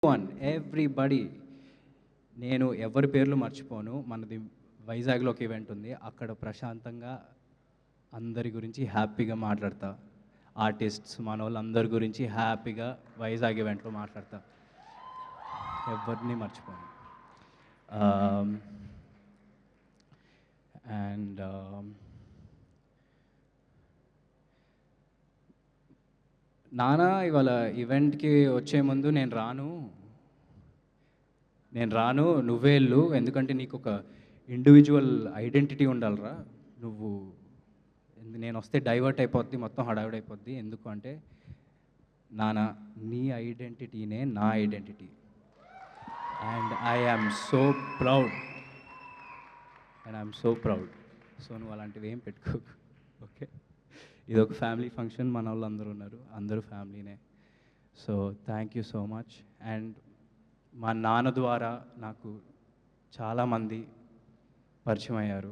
One everybody. నేను ఎవరి పేర్లు మర్చిపోను. మనది వైజాగ్‌లో ఒక ఈవెంట్ ఉంది. అక్కడ ప్రశాంతంగా అందరి గురించి హ్యాపీగా మాట్లాడతా. ఆర్టిస్ట్స్ మనోళ్ళందరి గురించి హ్యాపీగా వైజాగ్ ఈవెంట్‌లో మాట్లాడతా. ఎవరిని మర్చిపోను. ఆహ్, అండ్ నాన్న ఇవాళ ఈవెంట్‌కి వచ్చే ముందు నేను రాను నువ్వే ఎళ్ళు. ఎందుకంటే నీకొక ఇండివిడ్యువల్ ఐడెంటిటీ ఉండాలిరా. నువ్వు నేనొస్తే డైవర్ట్ అయిపోద్ది, మొత్తం హడావిడైపోద్ది. ఎందుకు అంటే, నాన్న నీ ఐడెంటిటీనే నా identity. And I am so proud. So నువ్వు అలాంటివి ఏం పెట్టుకోకు. ఓకే. ఇదొక ఫ్యామిలీ ఫంక్షన్. మనోళ్ళందరూ ఉన్నారు. అందరూ ఫ్యామిలీనే. So thank you so much. And మా నాన్న ద్వారా నాకు చాలామంది పరిచయం అయ్యారు.